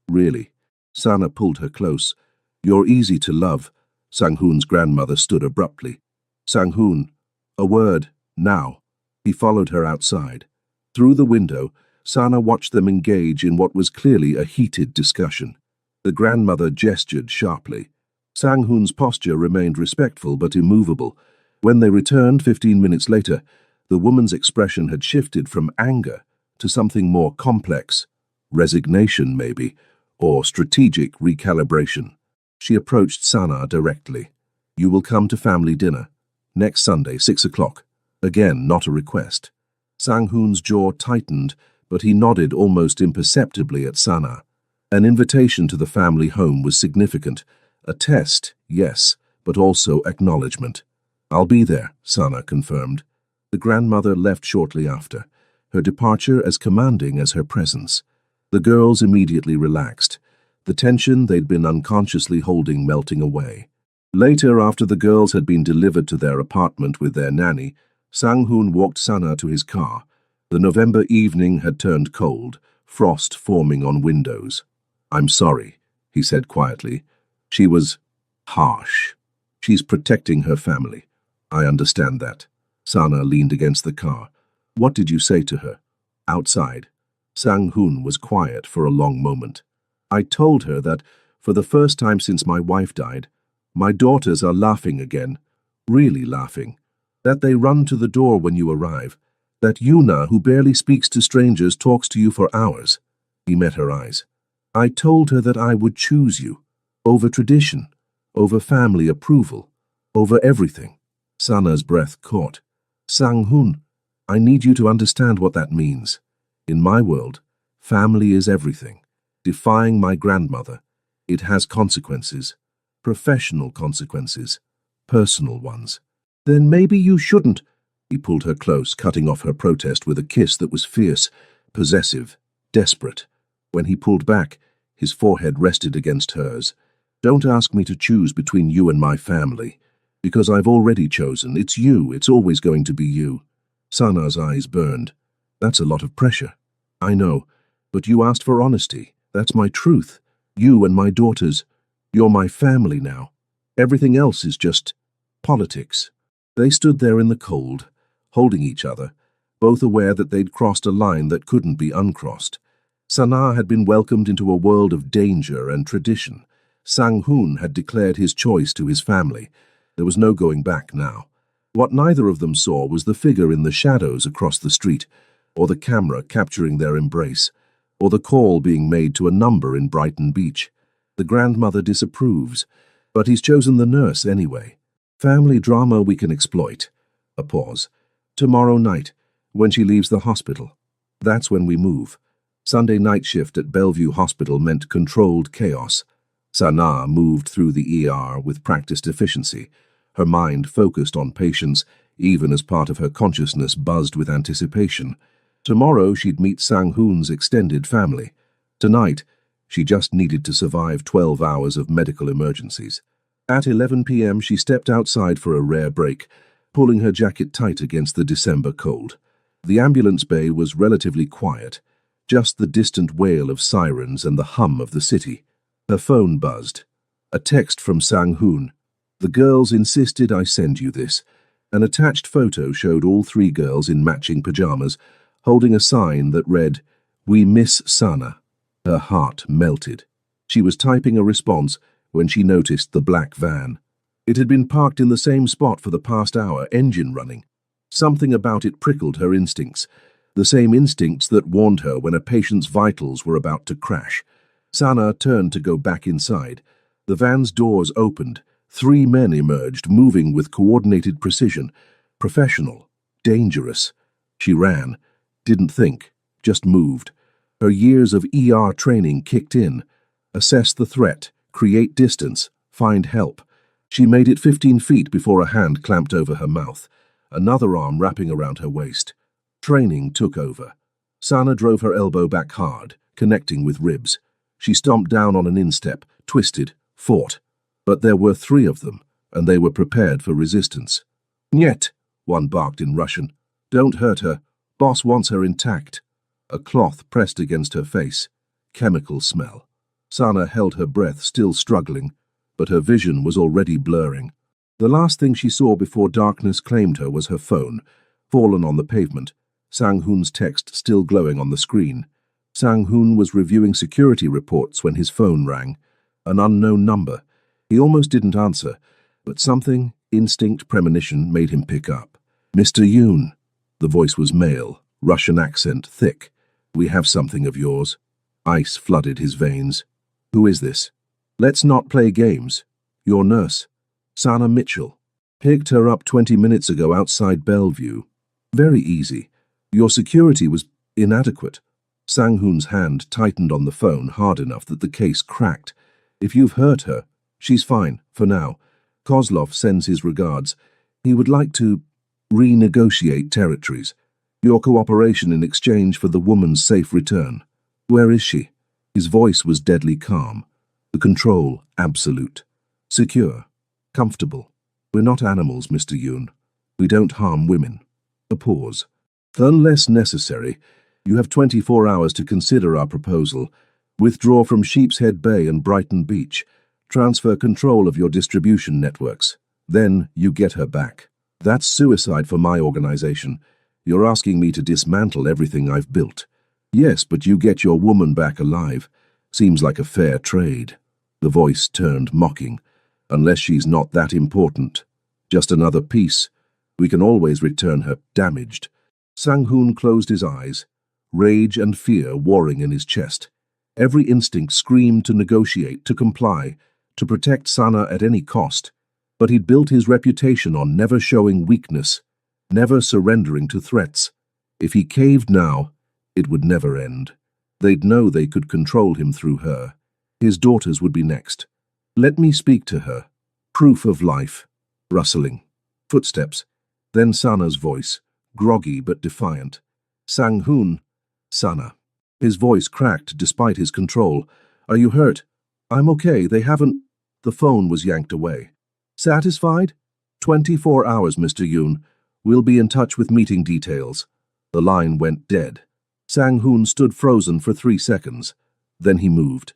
Really? Sana pulled her close. You're easy to love. Sang-hoon's grandmother stood abruptly. Sang-hoon, a word, now. He followed her outside. Through the window, Sana watched them engage in what was clearly a heated discussion. The grandmother gestured sharply. Sang-hoon's posture remained respectful but immovable. When they returned 15 minutes later, the woman's expression had shifted from anger to something more complex. Resignation, maybe, or strategic recalibration. She approached Sana directly. You will come to family dinner. Next Sunday, 6 o'clock. Again, not a request. Sang-hoon's jaw tightened, but he nodded almost imperceptibly at Sana. An invitation to the family home was significant. A test, yes, but also acknowledgement. I'll be there, Sana confirmed. The grandmother left shortly after, her departure as commanding as her presence. The girls immediately relaxed, the tension they'd been unconsciously holding melting away. Later, after the girls had been delivered to their apartment with their nanny, Sang-hoon walked Sana to his car. The November evening had turned cold, frost forming on windows. I'm sorry, he said quietly. She was harsh. She's protecting her family. I understand that. Sana leaned against the car. What did you say to her? Outside. Sang-hoon was quiet for a long moment. I told her that, for the first time since my wife died, my daughters are laughing again, really laughing. That they run to the door when you arrive. That Yuna, who barely speaks to strangers, talks to you for hours. He met her eyes. I told her that I would choose you, over tradition, over family approval, over everything. Sana's breath caught. Sang-hoon, I need you to understand what that means. In my world, family is everything. Defying my grandmother, it has consequences. Professional consequences. Personal ones. Then maybe you shouldn't. He pulled her close, cutting off her protest with a kiss that was fierce, possessive, desperate. When he pulled back, his forehead rested against hers. Don't ask me to choose between you and my family. Because I've already chosen. It's you. It's always going to be you. Sana's eyes burned. That's a lot of pressure. I know. But you asked for honesty. That's my truth. You and my daughters. You're my family now. Everything else is just politics. They stood there in the cold, holding each other, both aware that they'd crossed a line that couldn't be uncrossed. Sana had been welcomed into a world of danger and tradition. Sang-hoon had declared his choice to his family. There was no going back now. What neither of them saw was the figure in the shadows across the street, or the camera capturing their embrace, or the call being made to a number in Brighton Beach. The grandmother disapproves, but he's chosen the nurse anyway. Family drama we can exploit. A pause. Tomorrow night, when she leaves the hospital. That's when we move. Sunday night shift at Bellevue Hospital meant controlled chaos. Sana moved through the ER with practiced efficiency, her mind focused on patients, even as part of her consciousness buzzed with anticipation. Tomorrow she'd meet Sang-hoon's extended family. Tonight, she just needed to survive 12 hours of medical emergencies. At 11 p.m. she stepped outside for a rare break, pulling her jacket tight against the December cold. The ambulance bay was relatively quiet, just the distant wail of sirens and the hum of the city. Her phone buzzed. A text from Sang-hoon. The girls insisted I send you this. An attached photo showed all three girls in matching pajamas, holding a sign that read, "We miss Sana." Her heart melted. She was typing a response when she noticed the black van. It had been parked in the same spot for the past hour, engine running. Something about it prickled her instincts, the same instincts that warned her when a patient's vitals were about to crash. Sana turned to go back inside. The van's doors opened. 3 men emerged, moving with coordinated precision. Professional. Dangerous. She ran. Didn't think. Just moved. Her years of ER training kicked in. Assess the threat. Create distance. Find help. She made it 15 feet before a hand clamped over her mouth, another arm wrapping around her waist. Training took over. Sana drove her elbow back hard, connecting with ribs. She stomped down on an instep, twisted, fought. But there were 3 of them, and they were prepared for resistance. "Niet," one barked in Russian. "Don't hurt her. Boss wants her intact." A cloth pressed against her face. Chemical smell. Sana held her breath, still struggling, but her vision was already blurring. The last thing she saw before darkness claimed her was her phone, fallen on the pavement, Sang-hoon's text still glowing on the screen. Sang-hoon was reviewing security reports when his phone rang. An unknown number. He almost didn't answer, but something, instinct, premonition, made him pick up. "Mr. Yoon." The voice was male, Russian accent thick. "We have something of yours." Ice flooded his veins. "Who is this?" "Let's not play games. Your nurse, Sana Mitchell. Picked her up 20 minutes ago outside Bellevue. Very easy. Your security was inadequate." Sang-hoon's hand tightened on the phone hard enough that the case cracked. "If you've hurt her, she's fine, for now. Kozlov sends his regards. He would like to renegotiate territories. Your cooperation in exchange for the woman's safe return. Where is she?" His voice was deadly calm. The control absolute. Secure. Comfortable. "We're not animals, Mr. Yoon. We don't harm women." A pause. "Unless necessary, you have 24 hours to consider our proposal. Withdraw from Sheepshead Bay and Brighton Beach. Transfer control of your distribution networks. Then you get her back. That's suicide for my organization. You're asking me to dismantle everything I've built." "Yes, but you get your woman back alive. Seems like a fair trade." The voice turned mocking. "Unless she's not that important. Just another piece. We can always return her damaged." Sang-hoon closed his eyes, rage and fear warring in his chest. Every instinct screamed to negotiate, to comply, to protect Sana at any cost. But he'd built his reputation on never showing weakness, never surrendering to threats. If he caved now, it would never end. They'd know they could control him through her. His daughters would be next. "Let me speak to her." Proof of life. Rustling. Footsteps. Then Sana's voice, groggy but defiant. "Sang-hoon." "Sana." His voice cracked despite his control. "Are you hurt?" "I'm okay, they haven't—" The phone was yanked away. "Satisfied?" 24 hours, Mr. Yoon. We'll be in touch with meeting details." The line went dead. Sang-hoon stood frozen for 3 seconds. Then he moved.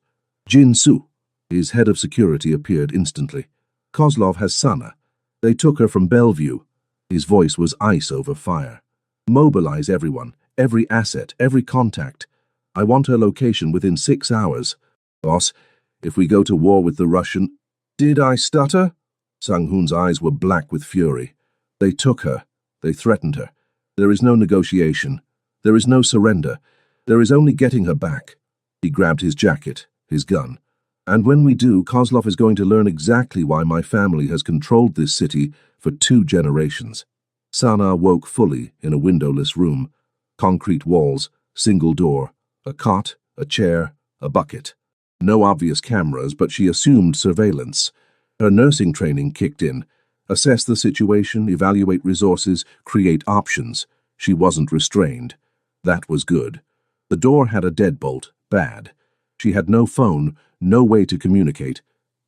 "Jin-soo." His head of security appeared instantly. "Kozlov has Sana. They took her from Bellevue." His voice was ice over fire. "Mobilize everyone, every asset, every contact. I want her location within 6 hours. Boss, if we go to war with the Russian—" "Did I stutter?" Sang-hoon's eyes were black with fury. "They took her. They threatened her. There is no negotiation. There is no surrender. There is only getting her back." He grabbed his jacket, his gun. "And when we do, Kozlov is going to learn exactly why my family has controlled this city for 2 generations." Sana woke fully in a windowless room. Concrete walls, single door, a cot, a chair, a bucket. No obvious cameras, but she assumed surveillance. Her nursing training kicked in. Assess the situation, evaluate resources, create options. She wasn't restrained. That was good. The door had a deadbolt. Bad. She had no phone, no way to communicate.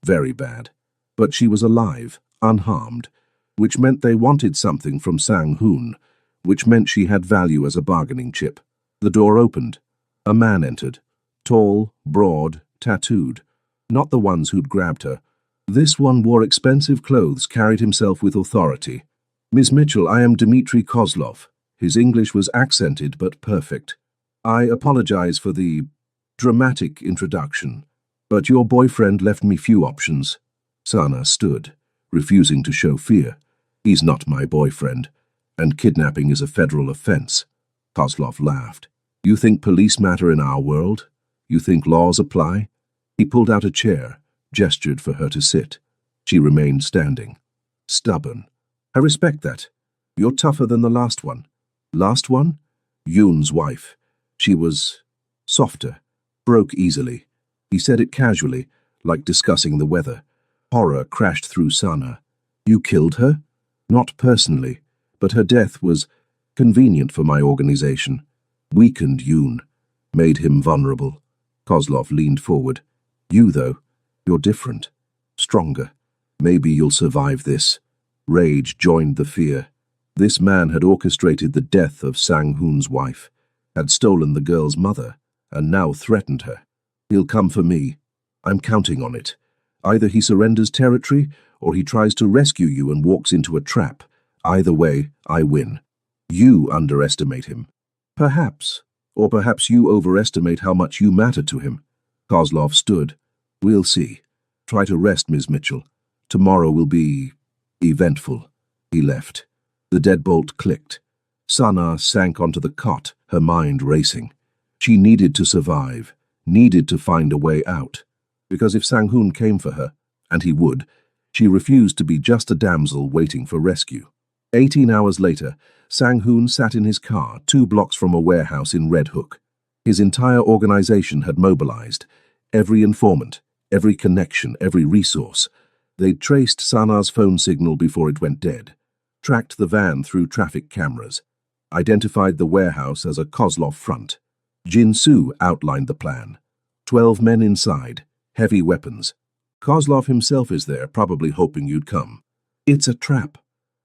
Very bad. But she was alive, unharmed, which meant they wanted something from Sang-hoon, which meant she had value as a bargaining chip. The door opened. A man entered. Tall, broad, tattooed. Not the ones who'd grabbed her. This one wore expensive clothes, carried himself with authority. "Miss Mitchell, I am Dmitry Kozlov." His English was accented but perfect. "I apologize for the dramatic introduction, but your boyfriend left me few options." Sana stood, refusing to show fear. "He's not my boyfriend, and kidnapping is a federal offense." Kozlov laughed. "You think police matter in our world? You think laws apply?" He pulled out a chair, gestured for her to sit. She remained standing. "Stubborn. I respect that. You're tougher than the last one." "Last one?" Yoon's wife. She was softer, broke easily. He said it casually, like discussing the weather. Horror crashed through Sana. "You killed her?" "Not personally, but her death was convenient for my organization. Weakened Yoon, made him vulnerable." Kozlov leaned forward. "You, though, you're different. Stronger. Maybe you'll survive this." Rage joined the fear. This man had orchestrated the death of Sang-hoon's wife, had stolen the girl's mother, and now threatened her. "He'll come for me." I'm counting on it. Either he surrenders territory, or he tries to rescue you and walks into a trap. Either way, I win. You underestimate him. Perhaps. Or perhaps you overestimate how much you matter to him. Kozlov stood. We'll see. Try to rest, Ms. Mitchell. Tomorrow will be eventful. He left. The deadbolt clicked. Sana sank onto the cot, her mind racing. She needed to survive, needed to find a way out. Because if Sang-hoon came for her, and he would, she refused to be just a damsel waiting for rescue. 18 hours later, Sang-hoon sat in his car 2 blocks from a warehouse in Red Hook. His entire organization had mobilized. Every informant, every connection, every resource. They'd traced Sana's phone signal before it went dead, tracked the van through traffic cameras, identified the warehouse as a Kozlov front. Jin-soo outlined the plan. 12 men inside, heavy weapons. Kozlov himself is there, probably hoping you'd come. It's a trap.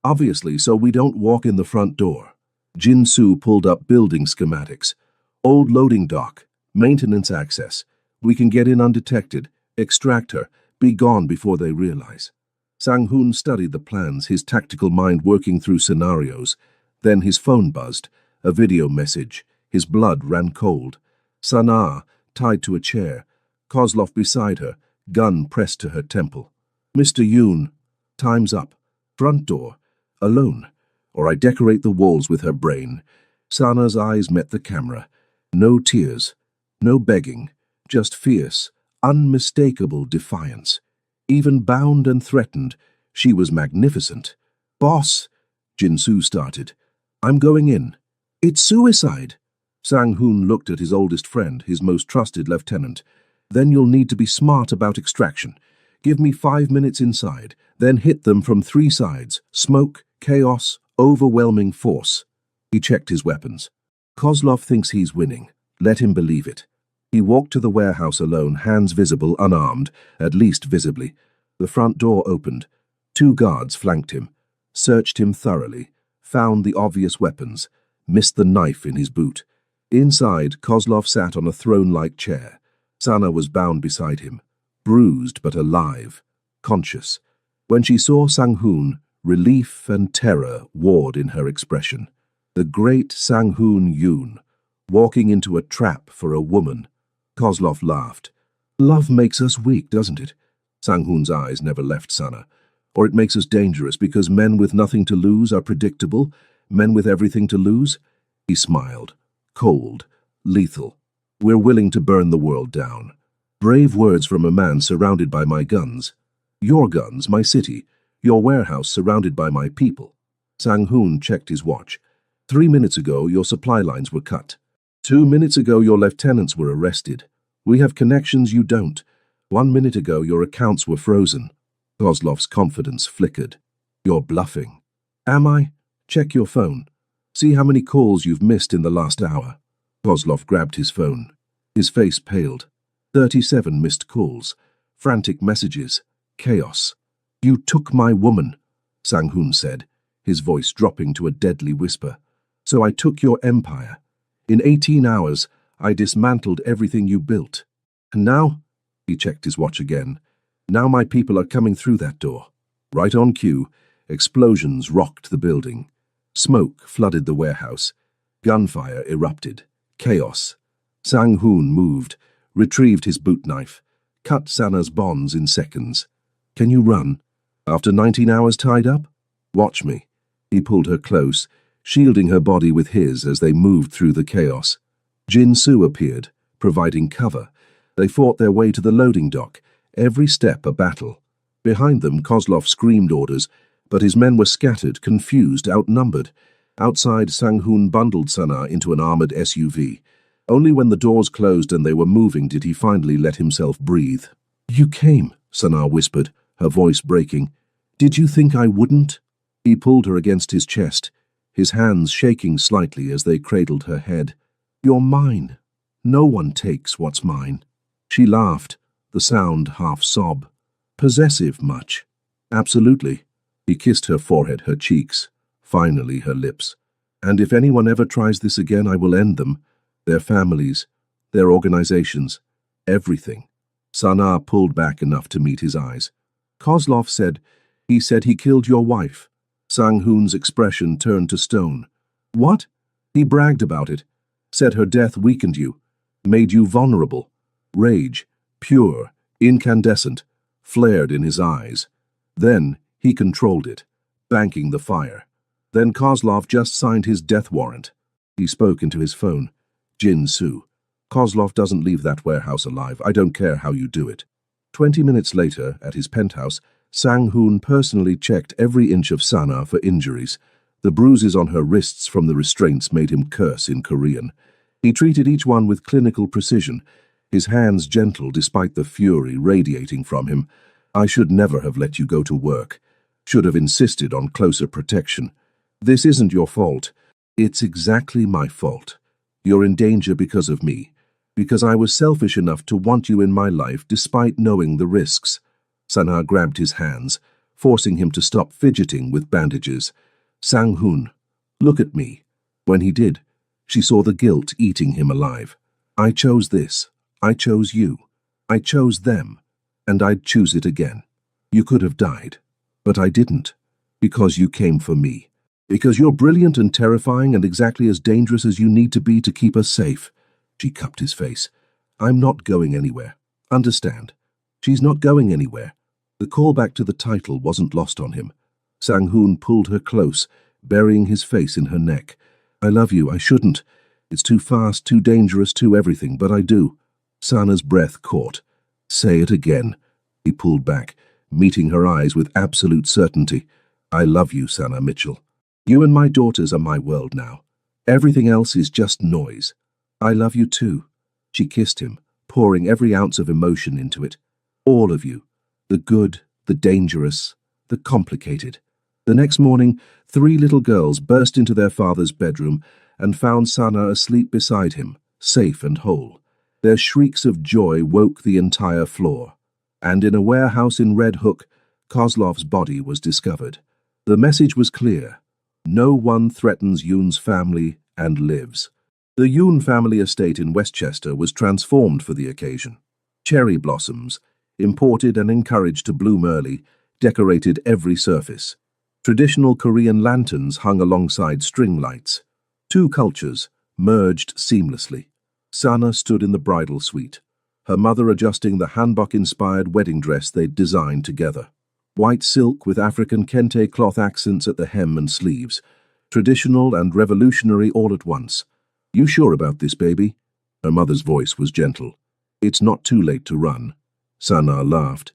Obviously, so we don't walk in the front door. Jin-soo pulled up building schematics. Old loading dock, maintenance access. We can get in undetected, extract her, be gone before they realize. Sang-hoon studied the plans, his tactical mind working through scenarios. Then his phone buzzed, a video message. His blood ran cold. Sana, tied to a chair. Kozlov beside her, gun pressed to her temple. Mr. Yoon, time's up. Front door. Alone. Or I decorate the walls with her brain. Sana's eyes met the camera. No tears. No begging. Just fierce, unmistakable defiance. Even bound and threatened, she was magnificent. Boss, Jin-soo started. I'm going in. It's suicide. Sang-hoon looked at his oldest friend, his most trusted lieutenant. Then you'll need to be smart about extraction. Give me 5 minutes inside, then hit them from 3 sides. Smoke, chaos, overwhelming force. He checked his weapons. Kozlov thinks he's winning. Let him believe it. He walked to the warehouse alone, hands visible, unarmed, at least visibly. The front door opened. 2 guards flanked him, searched him thoroughly, found the obvious weapons, missed the knife in his boot. Inside, Kozlov sat on a throne-like chair. Sana was bound beside him, bruised but alive, conscious. When she saw Sang-hoon, relief and terror warred in her expression. The great Sang-hoon Yoon, walking into a trap for a woman. Kozlov laughed. Love makes us weak, doesn't it? Sang-hoon's eyes never left Sana. Or it makes us dangerous because men with nothing to lose are predictable, men with everything to lose? He smiled. Cold, lethal. We're willing to burn the world down. Brave words from a man surrounded by my guns. Your guns, my city. Your warehouse surrounded by my people. Sang-hoon checked his watch. 3 minutes ago, your supply lines were cut. 2 minutes ago, your lieutenants were arrested. We have connections you don't. 1 minute ago, your accounts were frozen. Kozlov's confidence flickered. You're bluffing. Am I? Check your phone. See how many calls you've missed in the last hour. Kozlov grabbed his phone. His face paled. 37 missed calls. Frantic messages. Chaos. You took my woman, Sang-hoon said, his voice dropping to a deadly whisper. So I took your empire. In 18 hours, I dismantled everything you built. And now, he checked his watch again, now my people are coming through that door. Right on cue, explosions rocked the building. Smoke flooded the warehouse. Gunfire erupted. Chaos. Sang-hoon moved, retrieved his boot knife, cut Sana's bonds in seconds. Can you run? After 19 hours tied up? Watch me. He pulled her close, shielding her body with his as they moved through the chaos. Jin-soo appeared, providing cover. They fought their way to the loading dock, every step a battle. Behind them, Kozlov screamed orders, but his men were scattered, confused, outnumbered. Outside, Sang-hoon bundled Sana into an armored SUV. Only when the doors closed and they were moving did he finally let himself breathe. You came, Sana whispered, her voice breaking. Did you think I wouldn't? He pulled her against his chest, his hands shaking slightly as they cradled her head. You're mine. No one takes what's mine. She laughed, the sound half sob. Possessive much? Absolutely. He kissed her forehead, her cheeks, finally her lips. And if anyone ever tries this again, I will end them. Their families, their organizations, everything. Sana pulled back enough to meet his eyes. Kozlov said he killed your wife. Sang-hoon's expression turned to stone. What? He bragged about it. Said her death weakened you, made you vulnerable. Rage, pure, incandescent, flared in his eyes. Then he controlled it, banking the fire. Then Kozlov just signed his death warrant. He spoke into his phone. Jin-Soo. Kozlov doesn't leave that warehouse alive. I don't care how you do it. 20 minutes later, at his penthouse, Sang-hoon personally checked every inch of Sana for injuries. The bruises on her wrists from the restraints made him curse in Korean. He treated each one with clinical precision, his hands gentle despite the fury radiating from him. I should never have let you go to work. Should have insisted on closer protection. This isn't your fault. It's exactly my fault. You're in danger because of me. Because I was selfish enough to want you in my life despite knowing the risks. Sana grabbed his hands, forcing him to stop fidgeting with bandages. Sang-hoon, look at me. When he did, she saw the guilt eating him alive. I chose this. I chose you. I chose them. And I'd choose it again. You could have died. But I didn't. Because you came for me. Because you're brilliant and terrifying and exactly as dangerous as you need to be to keep us safe. She cupped his face. I'm not going anywhere. Understand? She's not going anywhere. The callback to the title wasn't lost on him. Sang-hoon pulled her close, burying his face in her neck. I love you, I shouldn't. It's too fast, too dangerous, too everything, but I do. Sana's breath caught. Say it again. He pulled back, meeting her eyes with absolute certainty. I love you, Sana Mitchell. You and my daughters are my world now. Everything else is just noise. I love you too. She kissed him, pouring every ounce of emotion into it. All of you. The good, the dangerous, the complicated. The next morning, 3 little girls burst into their father's bedroom and found Sana asleep beside him, safe and whole. Their shrieks of joy woke the entire floor. And in a warehouse in Red Hook, Kozlov's body was discovered. The message was clear. No one threatens Yoon's family and lives. The Yoon family estate in Westchester was transformed for the occasion. Cherry blossoms, imported and encouraged to bloom early, decorated every surface. Traditional Korean lanterns hung alongside string lights. 2 cultures merged seamlessly. Sana stood in the bridal suite, her mother adjusting the hanbok-inspired wedding dress they'd designed together. White silk with African kente cloth accents at the hem and sleeves. Traditional and revolutionary all at once. You sure about this, baby? Her mother's voice was gentle. It's not too late to run. Sana laughed.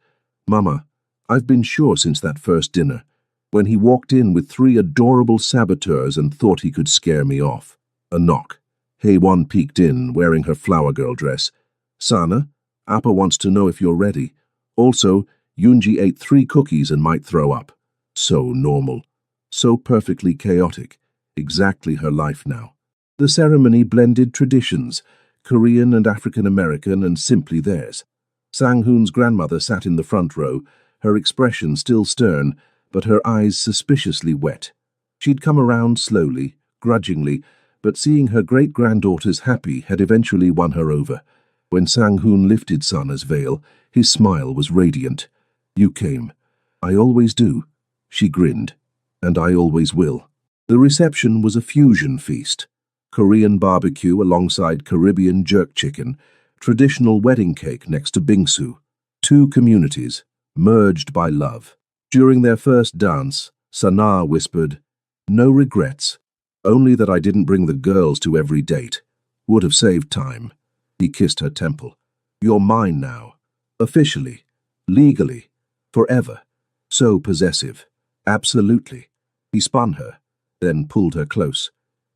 Mama, I've been sure since that first dinner, when he walked in with 3 adorable saboteurs and thought he could scare me off. A knock. Hae-won peeked in, wearing her flower girl dress. Sana, Appa wants to know if you're ready. Also, Yoonji ate 3 cookies and might throw up. So normal. So perfectly chaotic. Exactly her life now. The ceremony blended traditions, Korean and African American, and simply theirs. Sang-hoon's grandmother sat in the front row, her expression still stern, but her eyes suspiciously wet. She'd come around slowly, grudgingly, but seeing her great-granddaughters happy had eventually won her over. When Sang-hoon lifted Sana's veil, his smile was radiant. You came. I always do. She grinned. And I always will. The reception was a fusion feast. Korean barbecue alongside Caribbean jerk chicken, traditional wedding cake next to bingsu. 2 communities, merged by love. During their first dance, Sana whispered, No regrets, only that I didn't bring the girls to every date. Would have saved time. He kissed her temple. You're mine now. Officially. Legally. Forever. So possessive. Absolutely. He spun her, then pulled her close.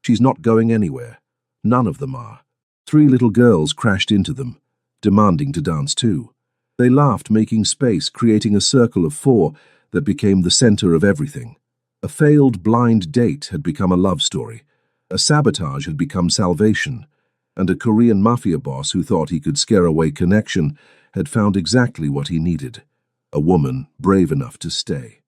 She's not going anywhere. None of them are. 3 little girls crashed into them, demanding to dance too. They laughed, making space, creating a circle of 4 that became the center of everything. A failed blind date had become a love story. A sabotage had become salvation. And a Korean mafia boss who thought he could scare away connection had found exactly what he needed. A woman brave enough to stay.